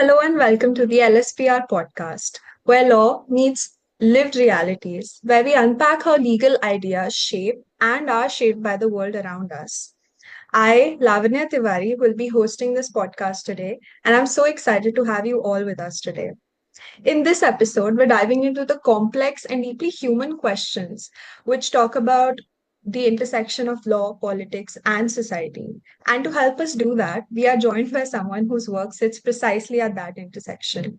Hello and welcome to the LSPR podcast, where law meets lived realities, where we unpack how legal ideas shape and are shaped by the world around us. I, Lavanya Tiwari, will be hosting this podcast today, and I'm so excited to have you all with us today. In this episode, we're diving into the complex and deeply human questions which talk about the intersection of law, politics, and society. And to help us do that, we are joined by someone whose work sits precisely at that intersection.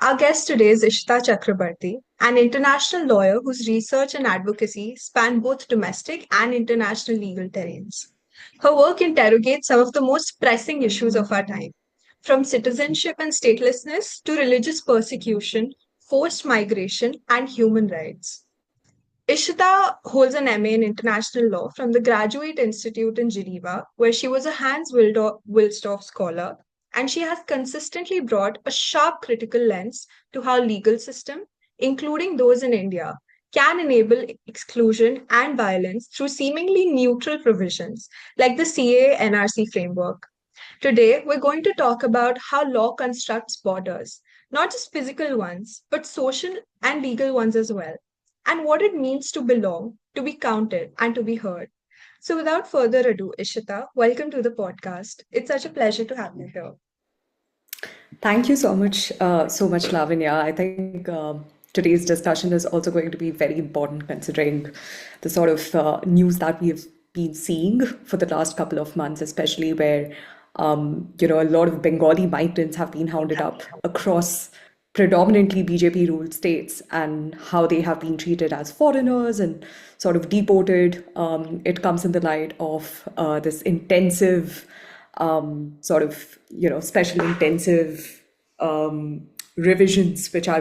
Our guest today is Ishita Chakrabarty, an international lawyer whose research and advocacy span both domestic and international legal terrains. Her work interrogates some of the most pressing issues of our time, from citizenship and statelessness to religious persecution, forced migration, and human rights. Ishita holds an MA in International Law from the Graduate Institute in Geneva, where she was a Wilsdorf Scholar, and she has consistently brought a sharp critical lens to how legal system, including those in India, can enable exclusion and violence through seemingly neutral provisions like the CAA NRC framework. Today, we're going to talk about how law constructs borders, not just physical ones, but social and legal ones as well, and what it means to belong, to be counted, and to be heard. So, without further ado, Ishita, welcome to the podcast. It's such a pleasure to have you here. Thank you so much, Lavanya. I think today's discussion is also going to be very important considering the sort of news that we've been seeing for the last couple of months, especially where a lot of Bengali migrants have been hounded up across predominantly BJP ruled states and how they have been treated as foreigners and sort of deported. It comes in the light of this intensive special intensive revisions which are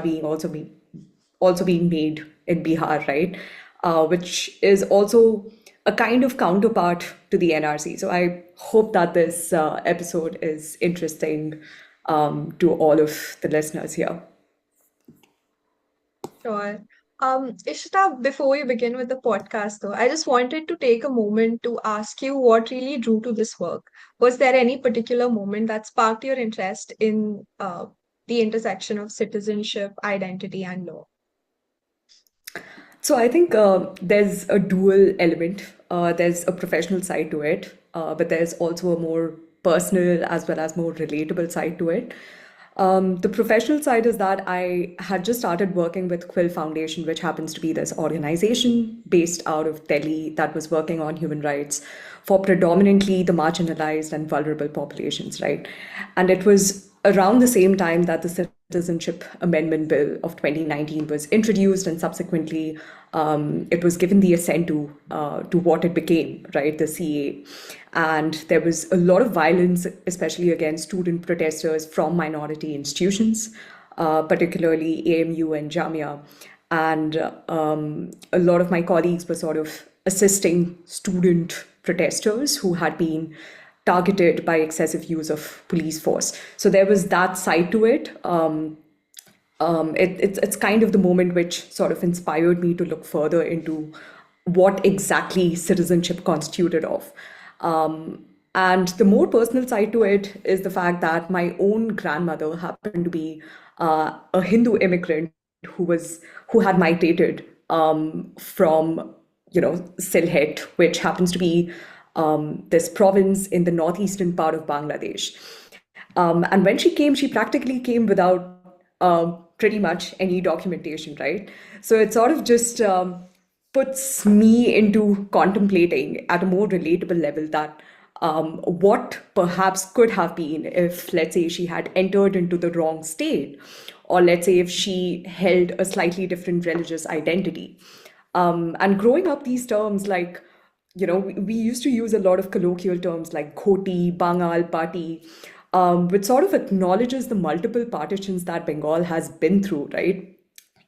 also being made in Bihar, right? Which is also a kind of counterpart to the NRC. So I hope that this episode is interesting to all of the listeners here. Sure. Ishita, before we begin with the podcast, though, I just wanted to take a moment to ask you what really drew to this work. Was there any particular moment that sparked your interest in the intersection of citizenship, identity, and law? So I think there's a dual element. There's a professional side to it, but there's also a more personal as well as more relatable side to it. The professional side is that I had just started working with Quill Foundation, which happens to be this organization based out of Delhi that was working on human rights for predominantly the marginalized and vulnerable populations, right? And it was around the same time that the Citizenship Amendment Bill of 2019 was introduced, and subsequently it was given the assent to what it became, right, the CA. And there was a lot of violence, especially against student protesters from minority institutions, particularly AMU and Jamia. And a lot of my colleagues were sort of assisting student protesters who had been targeted by excessive use of police force. So there was that side to it. It's kind of the moment which sort of inspired me to look further into what exactly citizenship constituted of. And the more personal side to it is the fact that my own grandmother happened to be a Hindu immigrant who had migrated from Sylhet, which happens to be this province in the northeastern part of Bangladesh. And when she came, she practically came without pretty much any documentation, right? So it sort of just puts me into contemplating at a more relatable level that what perhaps could have been if, let's say, she had entered into the wrong state, or let's say if she held a slightly different religious identity. And growing up, these terms like, we used to use a lot of colloquial terms like Khoti, Bangal, Pati, which sort of acknowledges the multiple partitions that Bengal has been through, right?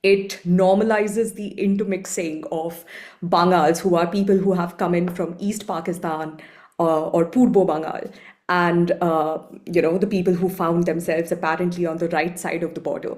It normalizes the intermixing of Bangals, who are people who have come in from East Pakistan or Purbo Bengal, and the people who found themselves apparently on the right side of the border.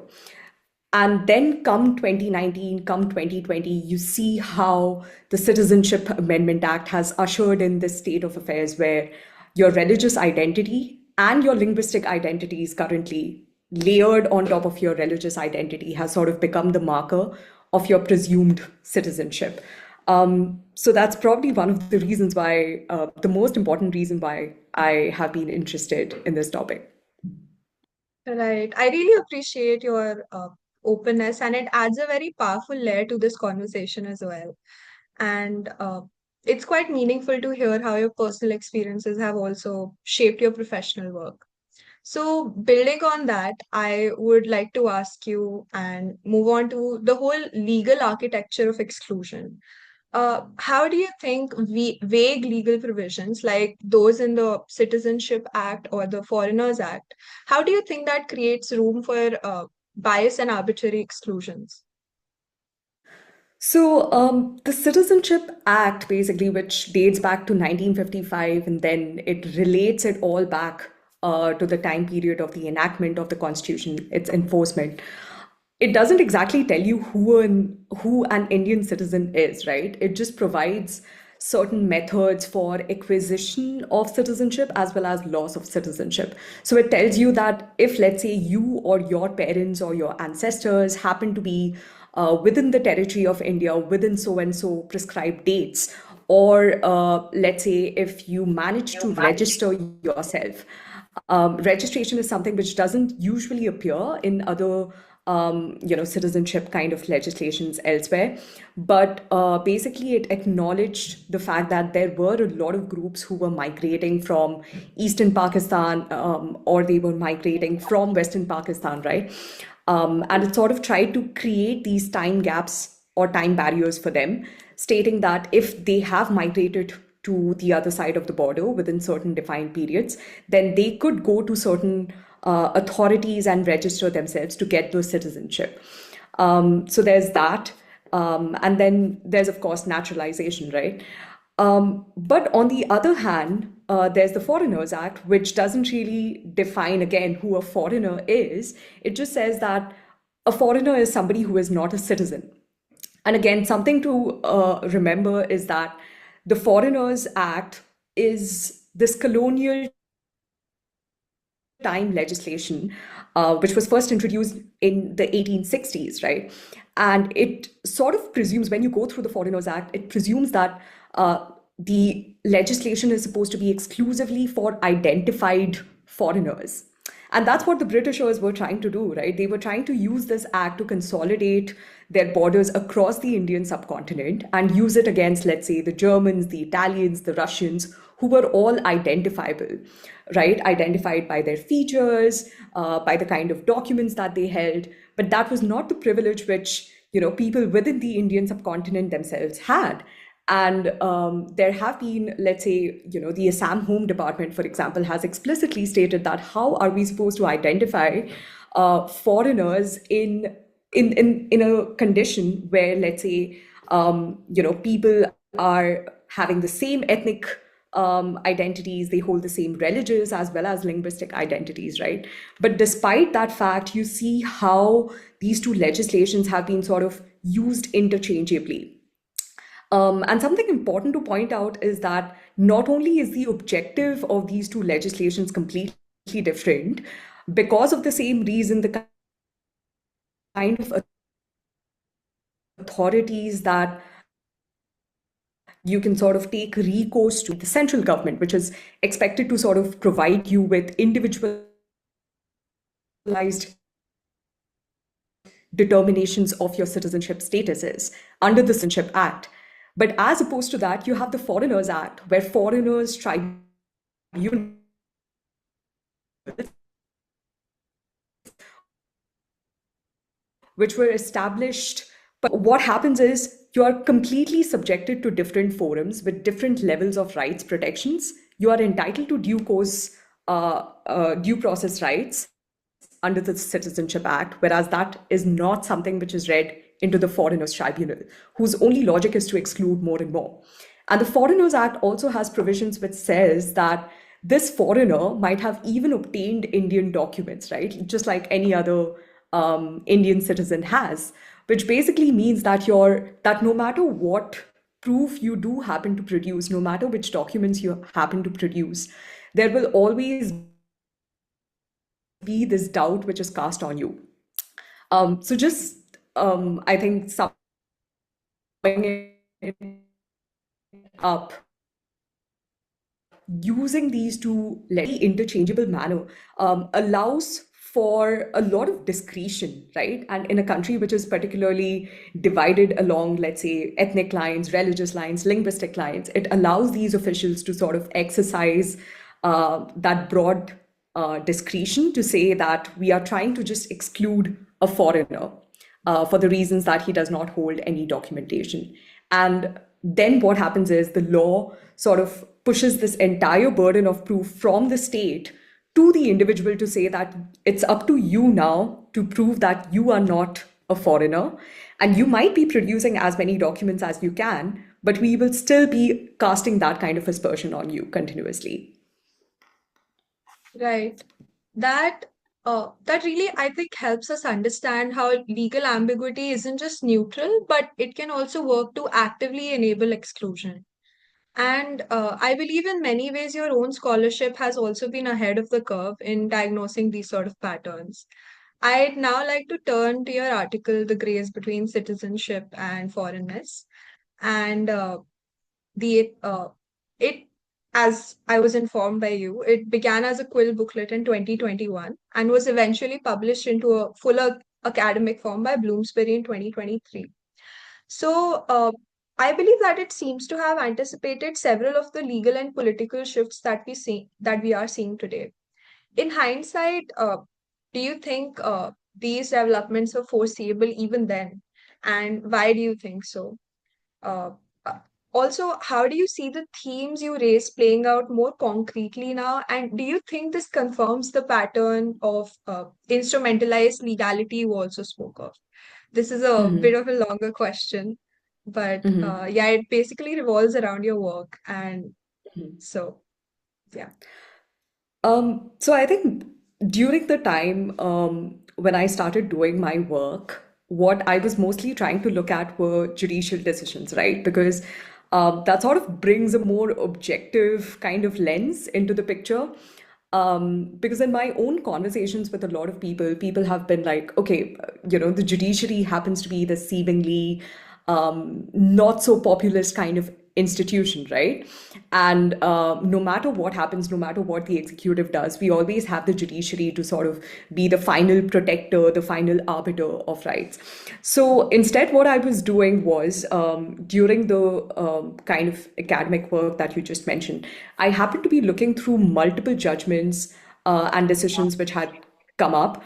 And then come 2019, come 2020, you see how the Citizenship Amendment Act has ushered in this state of affairs where your religious identity and your linguistic identity is currently layered on top of your religious identity has sort of become the marker of your presumed citizenship. So that's probably one of the reasons why, the most important reason why I have been interested in this topic. Right. I really appreciate your openness, and it adds a very powerful layer to this conversation as well. And it's quite meaningful to hear how your personal experiences have also shaped your professional work. So, building on that, I would like to ask you and move on to the whole legal architecture of exclusion. How do you think vague legal provisions like those in the Citizenship Act or the Foreigners Act, how do you think that creates room for bias and arbitrary exclusions? So, the Citizenship Act, basically, which dates back to 1955, and then it relates it all back to the time period of the enactment of the Constitution, its enforcement. It doesn't exactly tell you who an Indian citizen is, right? It just provides certain methods for acquisition of citizenship as well as loss of citizenship. So it tells you that if, let's say, you or your parents or your ancestors happen to be within the territory of India within so and so prescribed dates, or let's say if you manage to register yourself. Registration is something which doesn't usually appear in other citizenship kind of legislations elsewhere. But basically, it acknowledged the fact that there were a lot of groups who were migrating from Eastern Pakistan, or they were migrating from Western Pakistan, right? And it sort of tried to create these time gaps or time barriers for them, stating that if they have migrated to the other side of the border within certain defined periods, then they could go to certain authorities and register themselves to get those citizenship. So there's that. And then there's, of course, naturalization, right? But on the other hand, there's the Foreigners Act, which doesn't really define, again, who a foreigner is. It just says that a foreigner is somebody who is not a citizen. And again, something to remember is that the Foreigners Act is this colonial time legislation, which was first introduced in the 1860s, right? And it sort of presumes, when you go through the Foreigners Act, it presumes that the legislation is supposed to be exclusively for identified foreigners. And that's what the Britishers were trying to do, right? They were trying to use this act to consolidate their borders across the Indian subcontinent and use it against, let's say, the Germans, the Italians, the Russians, who were all identifiable, right? Identified by their features, by the kind of documents that they held. But that was not the privilege which, people within the Indian subcontinent themselves had. And there have been, let's say, the Assam Home Department, for example, has explicitly stated that how are we supposed to identify foreigners in a condition where, let's say, people are having the same ethnic identities, they hold the same religious as well as linguistic identities, right? But despite that fact, you see how these two legislations have been sort of used interchangeably. And something important to point out is that not only is the objective of these two legislations completely different, because of the same reason, the kind of authorities that you can sort of take recourse to, the central government, which is expected to sort of provide you with individualized determinations of your citizenship statuses under the Citizenship Act. But as opposed to that, you have the Foreigners Act, where foreigners tribunals, which were established. But what happens is you are completely subjected to different forums with different levels of rights protections. You are entitled to due process rights under the Citizenship Act, whereas that is not something which is read into the Foreigners Tribunal, whose only logic is to exclude more and more. And the Foreigners Act also has provisions which says that this foreigner might have even obtained Indian documents, right? Just like any other Indian citizen has, which basically means that no matter what proof you do happen to produce, no matter which documents you happen to produce, there will always be this doubt which is cast on you. So just I think summing it up, using these two interchangeable manner allows for a lot of discretion, right? And in a country which is particularly divided along, let's say, ethnic lines, religious lines, linguistic lines, it allows these officials to sort of exercise that broad discretion to say that we are trying to just exclude a foreigner for the reasons that he does not hold any documentation. And then what happens is the law sort of pushes this entire burden of proof from the state to the individual to say that it's up to you now to prove that you are not a foreigner. And you might be producing as many documents as you can, but we will still be casting that kind of aspersion on you continuously. Right. That that really, I think, helps us understand how legal ambiguity isn't just neutral, but it can also work to actively enable exclusion. And I believe in many ways your own scholarship has also been ahead of the curve in diagnosing these sort of patterns. I'd now like to turn to your article, The Grays Between Citizenship and Foreignness. And the it as I was informed by you, it began as a quill booklet in 2021 and was eventually published into a fuller academic form by Bloomsbury in 2023. So I believe that it seems to have anticipated several of the legal and political shifts that we are seeing today. In hindsight, do you think these developments were foreseeable even then, and why do you think so? Uh, uh, Also, how do you see the themes you raised playing out more concretely now? And do you think this confirms the pattern of instrumentalized legality you also spoke of? This is a bit of a longer question, but yeah, it basically revolves around your work. And so, yeah. So I think during the time when I started doing my work, what I was mostly trying to look at were judicial decisions, right? Because that sort of brings a more objective kind of lens into the picture. Because in my own conversations with a lot of people, people have been like, okay, the judiciary happens to be the seemingly not so populist kind of institution, right? And no matter what happens, no matter what the executive does, we always have the judiciary to sort of be the final protector, the final arbiter of rights. So instead, what I was doing was during the kind of academic work that you just mentioned, I happened to be looking through multiple judgments and decisions which had come up.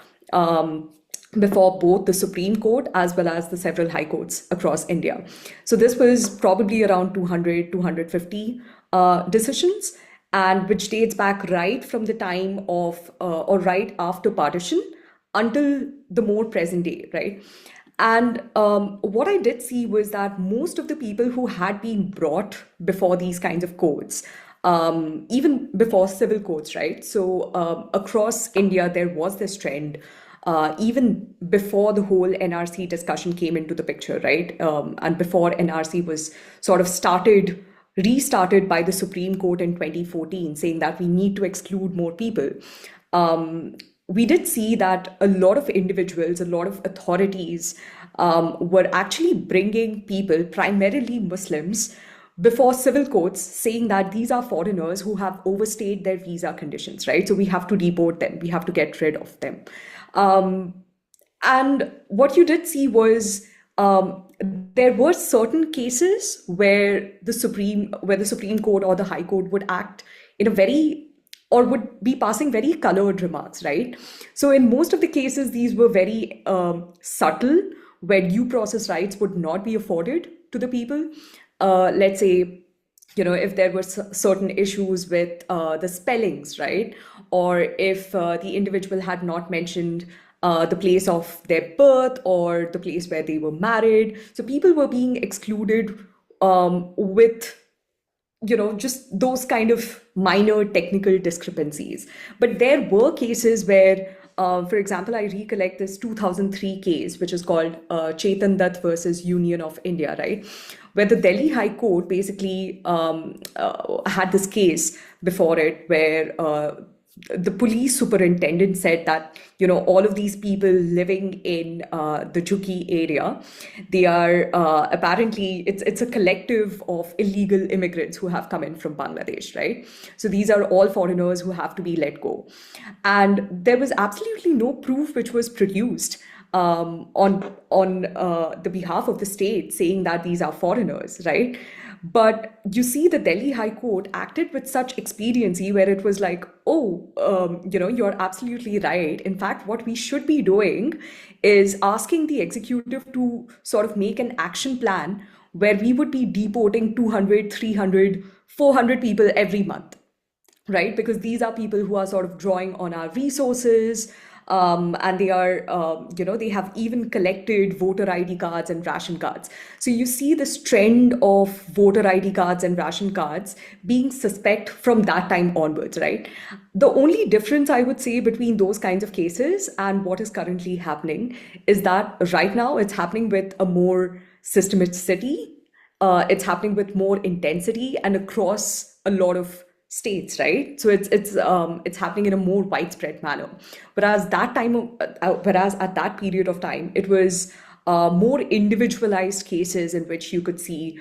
Before both the Supreme Court as well as the several high courts across India. So this was probably around 200, 250 decisions, and which dates back right from the time of or right after partition until the more present day, right? And what I did see was that most of the people who had been brought before these kinds of courts, even before civil courts, right? So across India, there was this trend even before the whole NRC discussion came into the picture, right? And before NRC was sort of restarted by the Supreme Court in 2014, saying that we need to exclude more people. We did see that a lot of individuals, a lot of authorities were actually bringing people, primarily Muslims, before civil courts, saying that these are foreigners who have overstayed their visa conditions, right? So we have to deport them, we have to get rid of them. And what you did see was there were certain cases where the Supreme Court or the High Court would act in a very or would be passing very colored remarks, right? So in most of the cases, these were very subtle, where due process rights would not be afforded to the people. Let's say, if there were certain issues with the spellings, right? Or if the individual had not mentioned the place of their birth or the place where they were married. So people were being excluded with just those kind of minor technical discrepancies. But there were cases where, for example, I recollect this 2003 case, which is called Chetan Dutt versus Union of India, right? Where the Delhi High Court basically had this case before it where the police superintendent said that, all of these people living in the Juki area, they are apparently, it's a collective of illegal immigrants who have come in from Bangladesh, right? So these are all foreigners who have to be let go. And there was absolutely no proof which was produced on the behalf of the state saying that these are foreigners, right? But you see, the Delhi High Court acted with such expediency where it was like, oh, you're absolutely right. In fact, what we should be doing is asking the executive to sort of make an action plan where we would be deporting 200, 300, 400 people every month, right? Because these are people who are sort of drawing on our resources. And they are, they have even collected voter ID cards and ration cards. So you see this trend of voter ID cards and ration cards being suspect from that time onwards, right? The only difference I would say between those kinds of cases and what is currently happening is that right now it's happening with a more systematicity. It's happening with more intensity and across a lot of states, right? So it's happening in a more widespread manner. Whereas at that period of time, it was more individualized cases in which you could see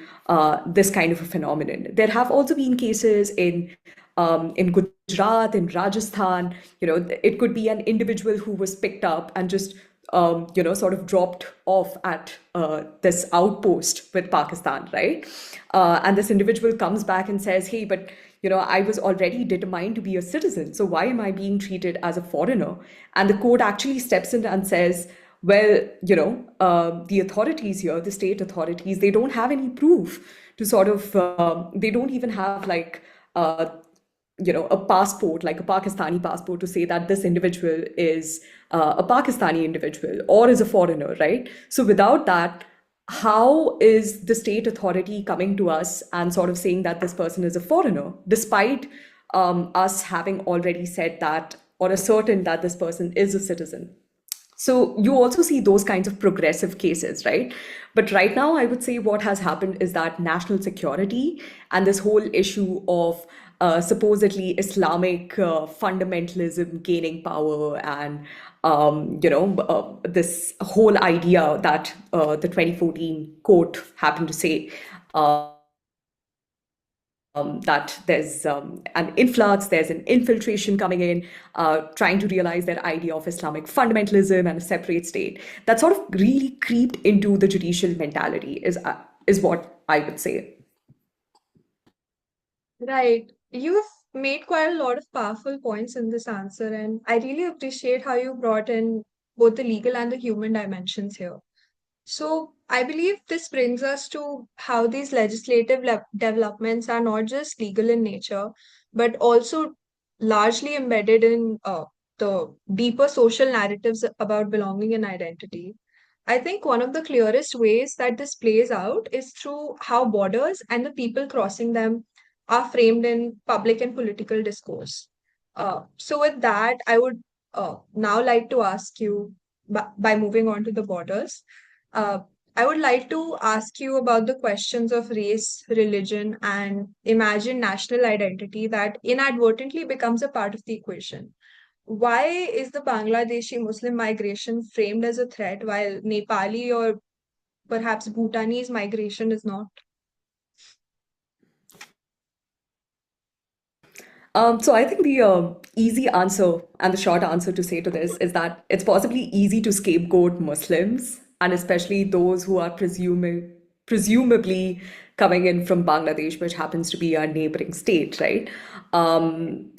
this kind of a phenomenon. There have also been cases in Gujarat, in Rajasthan. It could be an individual who was picked up and just sort of dropped off at this outpost with Pakistan, right? And this individual comes back and says, hey, but I was already determined to be a citizen, so why am I being treated as a foreigner? And the court actually steps in and says, well, the authorities here, the state authorities, they don't have any proof to sort of, they don't even have like, a passport, like a Pakistani passport, to say that this individual is a Pakistani individual or is a foreigner, right? So without that, how is the state authority coming to us and sort of saying that this person is a foreigner, despite us having already said that or ascertained that this person is a citizen? So you also see those kinds of progressive cases, right? But right now, I would say what has happened is that national security and this whole issue of supposedly Islamic fundamentalism gaining power, and this whole idea that the 2014 court happened to say that there's an influx, there's an infiltration coming in, trying to realize their idea of Islamic fundamentalism and a separate state. That sort of really creeped into the judicial mentality, is what I would say. Right. You've made quite a lot of powerful points in this answer, and I really appreciate how you brought in both the legal and the human dimensions here. So, I believe this brings us to how these legislative developments are not just legal in nature, but also largely embedded in the deeper social narratives about belonging and identity. I think one of the clearest ways that this plays out is through how borders and the people crossing them are framed in public and political discourse. So, with that, I would now like to ask you, by moving on to the borders, uh, I would like to ask you about the questions of race, religion, and imagined national identity that inadvertently becomes a part of the equation. Why is the Bangladeshi Muslim migration framed as a threat while Nepali or perhaps Bhutanese migration is not? So I think the easy answer and the short answer to say to this is that it's possibly easy to scapegoat Muslims, and especially those who are presumably coming in from Bangladesh, which happens to be our neighboring state, right? Um,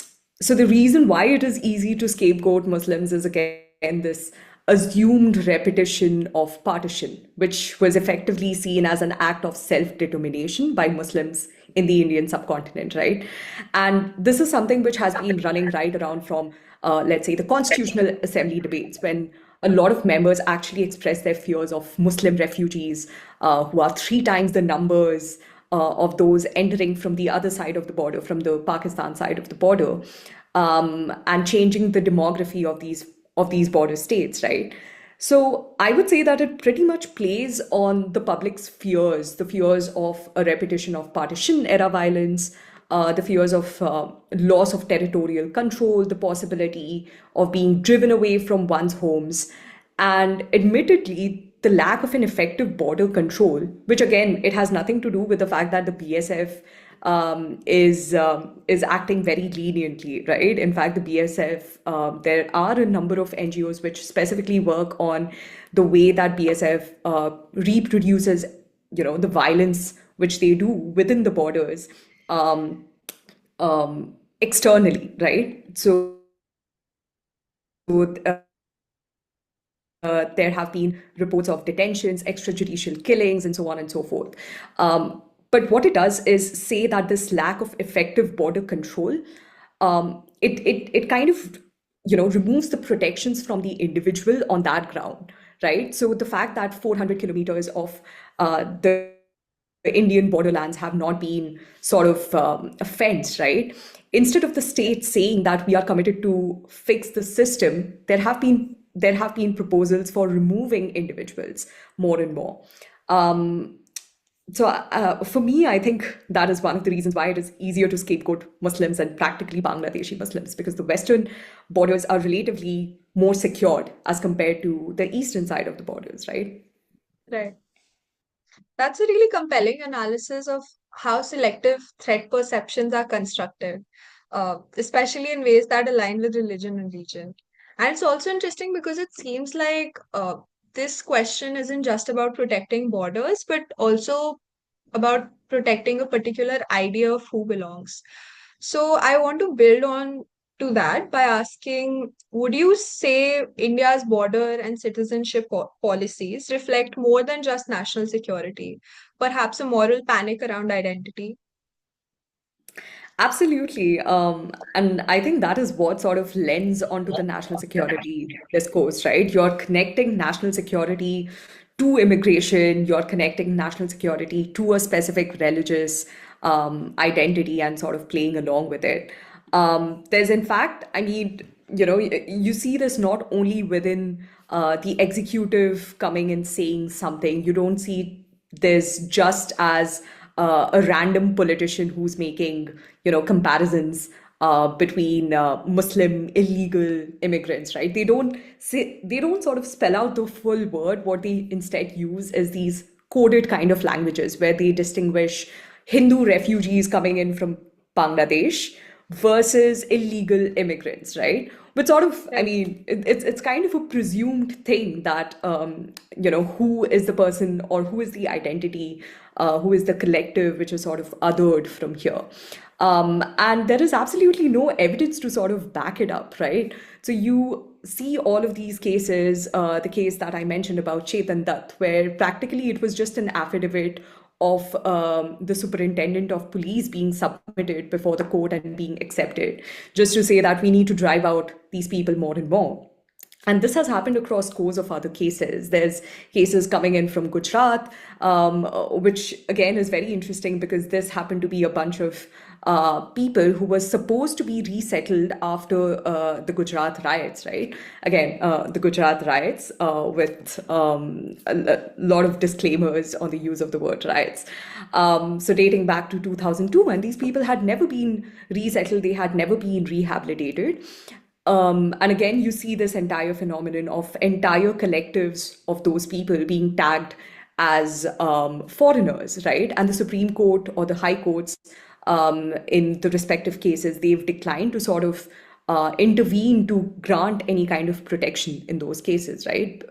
so the reason why it is easy to scapegoat Muslims is again this assumed repetition of partition, which was effectively seen as an act of self-determination by Muslims in the Indian subcontinent, right? And this is something which has been running right around from, let's say, the Constitutional Assembly debates, when a lot of members actually express their fears of Muslim refugees who are three times the numbers of those entering from the other side of the border, from the Pakistan side of the border, and changing the demography of these border states, right? So I would say that it pretty much plays on the public's fears, the fears of a repetition of partition era violence, the fears of loss of territorial control, the possibility of being driven away from one's homes, and admittedly, the lack of an effective border control, which again, it has nothing to do with the fact that the BSF is acting very leniently, right? In fact, the BSF, there are a number of NGOs which specifically work on the way that BSF reproduces, the violence which they do within the borders externally, right? So there have been reports of detentions, extrajudicial killings, and so on and so forth. But what it does is say that this lack of effective border control, it kind of removes the protections from the individual on that ground, right? So the fact that 400 kilometers of the Indian borderlands have not been sort of fenced, right? Instead of the state saying that we are committed to fix the system, there have been proposals for removing individuals more and more. So for me, I think that is one of the reasons why it is easier to scapegoat Muslims and practically Bangladeshi Muslims, because the Western borders are relatively more secured as compared to the eastern side of the borders, right? Right. That's a really compelling analysis of how selective threat perceptions are constructed, especially in ways that align with religion and region. And it's also interesting because it seems like this question isn't just about protecting borders, but also about protecting a particular idea of who belongs. So I want to build on to that by asking, would you say India's border and citizenship policies reflect more than just national security, perhaps a moral panic around identity? Absolutely. And I think that is what sort of lends onto the national security discourse, right? You're connecting national security to immigration, you're connecting national security to a specific religious identity and sort of playing along with it. There's, in fact, I mean, you see this not only within the executive coming and saying something, you don't see this just as a random politician who's making, comparisons between Muslim illegal immigrants, right? They don't sort of spell out the full word. What they instead use is these coded kind of languages where they distinguish Hindu refugees coming in from Bangladesh versus illegal immigrants, right? But sort of, I Right. mean, it's kind of a presumed thing that who is the person or who is the identity, who is the collective which is sort of othered from here. And there is absolutely no evidence to sort of back it up, right? So you see all of these cases, the case that I mentioned about Chetan Dutt, where practically it was just an affidavit of the superintendent of police being submitted before the court and being accepted, just to say that we need to drive out these people more and more. And this has happened across scores of other cases. There's cases coming in from Gujarat, which again is very interesting because this happened to be a bunch of people who were supposed to be resettled after the Gujarat riots, right? Again, the Gujarat riots with a lot of disclaimers on the use of the word riots. So dating back to 2002, and these people had never been resettled, they had never been rehabilitated. And again, you see this entire phenomenon of entire collectives of those people being tagged as foreigners, right? And the Supreme Court or the High Courts in the respective cases, they've declined to sort of intervene to grant any kind of protection in those cases, right?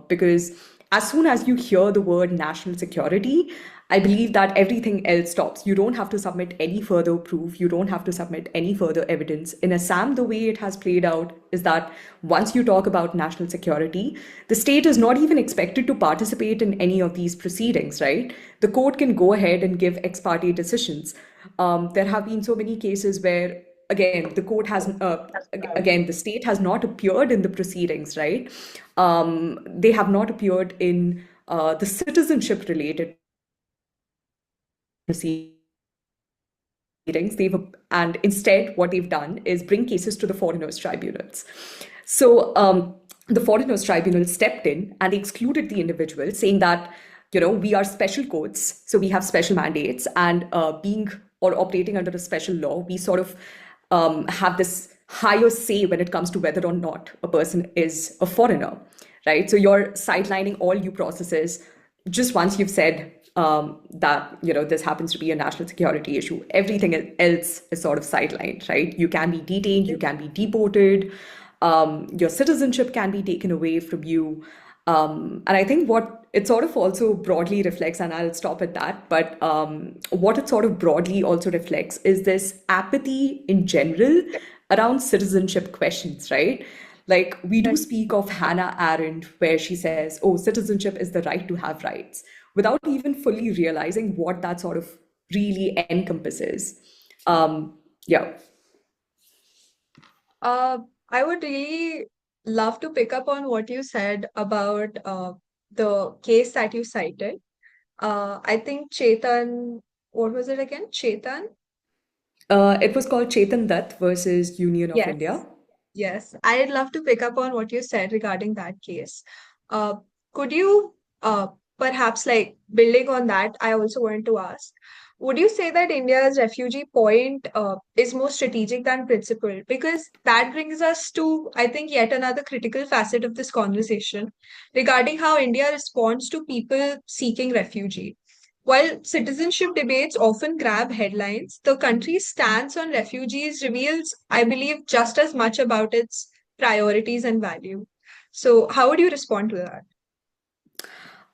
Because as soon as you hear the word national security, I believe that everything else stops. You don't have to submit any further proof. You don't have to submit any further evidence. In Assam, the way it has played out is that once you talk about national security, the state is not even expected to participate in any of these proceedings, right? The court can go ahead and give ex parte decisions. There have been so many cases where, again, the state has not appeared in the proceedings, right? They have not appeared in the citizenship related proceedings. And instead, what they've done is bring cases to the foreigners tribunals. So the foreigners tribunal stepped in and they excluded the individual, saying that we are special courts, so we have special mandates, and being or operating under a special law, we sort of have this higher say when it comes to whether or not a person is a foreigner, right? So you're sidelining all due processes just once you've said that this happens to be a national security issue. Everything else is sort of sidelined, right? You can be detained, you can be deported, your citizenship can be taken away from you. And I think what it sort of also broadly reflects, and I'll stop at that, but what it sort of broadly also reflects is this apathy in general around citizenship questions, right? Like we do Right. speak of Hannah Arendt, where she says, oh, citizenship is the right to have rights, without even fully realizing what that sort of really encompasses. Yeah. Uh, I would really love to pick up on what you said about the case that you cited. I think Chetan, what was it again? Chetan? It was called Chetan Dutt versus Union of Yes. India. Yes, I'd love to pick up on what you said regarding that case. Uh, could you perhaps, like, building on that, I also wanted to ask, would you say that India's refugee point is more strategic than principled? Because that brings us to, I think, yet another critical facet of this conversation regarding how India responds to people seeking refugee. While citizenship debates often grab headlines, the country's stance on refugees reveals, I believe, just as much about its priorities and value. So, how would you respond to that?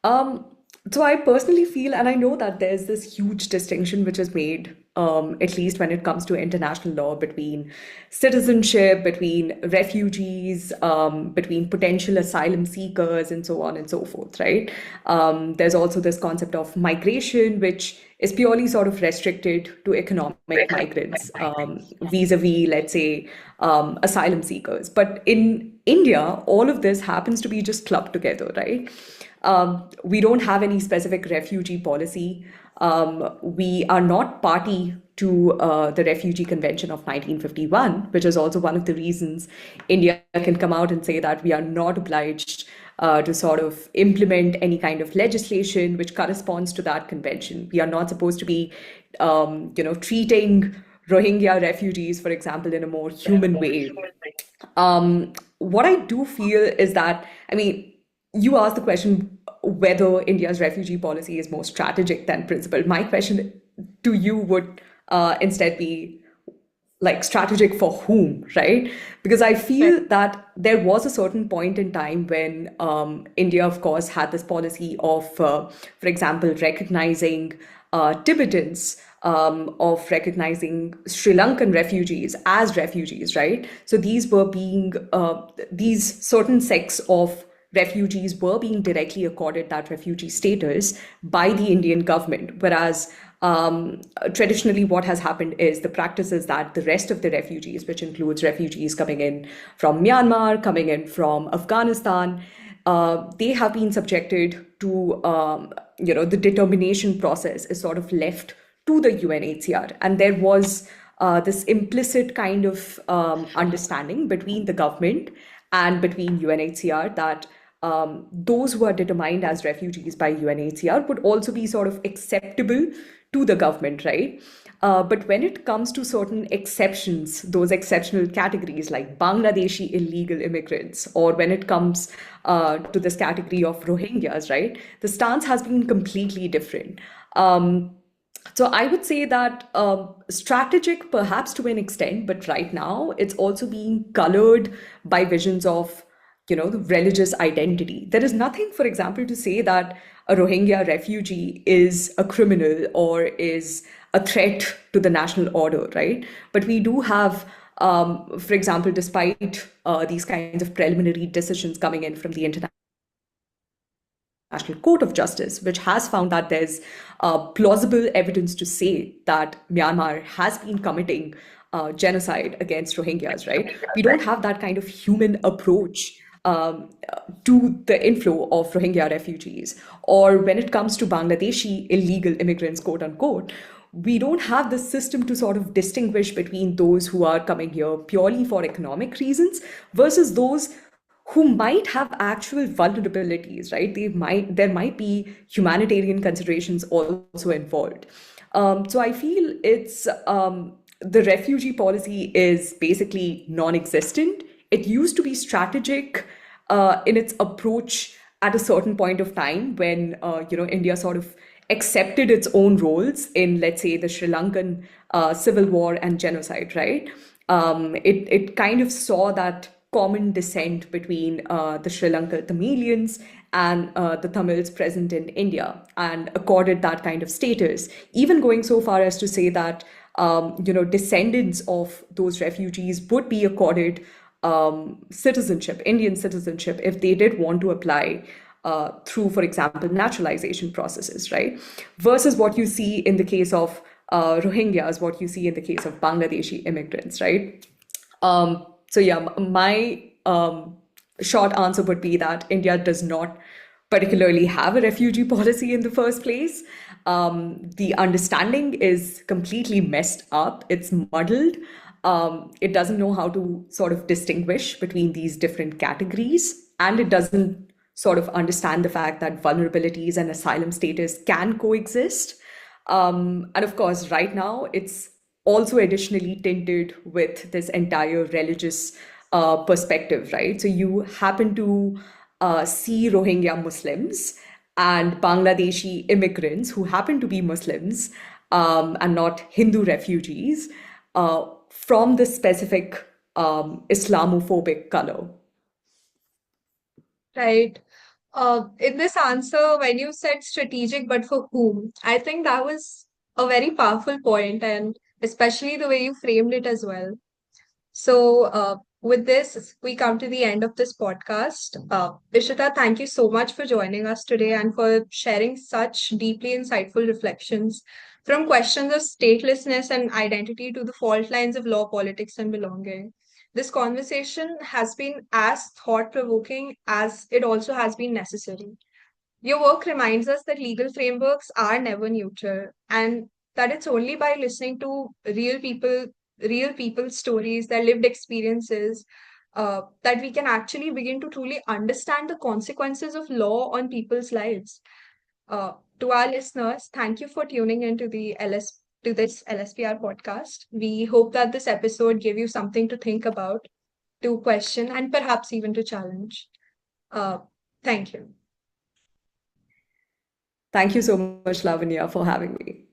Um, so I personally feel, and I know that there's this huge distinction which is made, at least when it comes to international law, between citizenship, between refugees, between potential asylum seekers, and so on and so forth, right? There's also this concept of migration, which is purely sort of restricted to economic migrants, vis-a-vis, let's say, asylum seekers. But in India, all of this happens to be just clubbed together, right? We don't have any specific refugee policy. We are not party to the Refugee Convention of 1951, which is also one of the reasons India can come out and say that we are not obliged to sort of implement any kind of legislation which corresponds to that convention. We are not supposed to be, treating Rohingya refugees, for example, in a more human way. What I do feel is that, I mean, you asked the question whether India's refugee policy is more strategic than principled. My question to you would instead be like strategic for whom, right? Because I Right. feel that there was a certain point in time when India, of course, had this policy of, for example, recognizing Tibetans, of recognizing Sri Lankan refugees as refugees, right? So these certain sects of refugees were being directly accorded that refugee status by the Indian government. Whereas traditionally, what has happened is the practice is that the rest of the refugees, which includes refugees coming in from Myanmar, coming in from Afghanistan, they have been subjected to, the determination process is sort of left to the UNHCR. And there was this implicit kind of understanding between the government and between UNHCR that those who are determined as refugees by UNHCR would also be sort of acceptable to the government, right? But when it comes to certain exceptions, those exceptional categories like Bangladeshi illegal immigrants, or when it comes to this category of Rohingyas, right, the stance has been completely different. So I would say that strategic, perhaps to an extent, but right now it's also being colored by visions of, the religious identity. There is nothing, for example, to say that a Rohingya refugee is a criminal or is a threat to the national order, right? But we do have, for example, despite these kinds of preliminary decisions coming in from the International Court of Justice, which has found that there's plausible evidence to say that Myanmar has been committing genocide against Rohingyas, right? We don't have that kind of human approach to the inflow of Rohingya refugees. Or when it comes to Bangladeshi illegal immigrants, quote unquote, we don't have the system to sort of distinguish between those who are coming here purely for economic reasons versus those who might have actual vulnerabilities, right? There might be humanitarian considerations also involved. So I feel the refugee policy is basically non-existent. It used to be strategic in its approach at a certain point of time when India sort of accepted its own roles in, let's say, the Sri Lankan civil war and genocide, right? It kind of saw that common descent between the Sri Lanka Tamilians and the Tamils present in India, and accorded that kind of status, even going so far as to say that descendants of those refugees would be accorded citizenship, Indian citizenship, if they did want to apply through, for example, naturalization processes, right? Versus what you see in the case of Rohingyas, what you see in the case of Bangladeshi immigrants, right? So yeah, my short answer would be that India does not particularly have a refugee policy in the first place. The understanding is completely messed up. It's muddled. It doesn't know how to sort of distinguish between these different categories, and it doesn't sort of understand the fact that vulnerabilities and asylum status can coexist. And of course, right now, it's also additionally tinted with this entire religious perspective, right? So you happen to see Rohingya Muslims and Bangladeshi immigrants who happen to be Muslims and not Hindu refugees from the specific Islamophobic color. Right. In this answer, when you said strategic, but for whom, I think that was a very powerful point, and especially the way you framed it as well. So, with this, we come to the end of this podcast. Ishita, thank you so much for joining us today and for sharing such deeply insightful reflections from questions of statelessness and identity to the fault lines of law, politics, and belonging. This conversation has been as thought provoking as it also has been necessary. Your work reminds us that legal frameworks are never neutral and that it's only by listening to real people's stories, their lived experiences, that we can actually begin to truly understand the consequences of law on people's lives. To our listeners, thank you for tuning into to this LSPR podcast. We hope that this episode gave you something to think about, to question, and perhaps even to challenge. Uh, Thank you. Thank you so much, Lavanya, for having me.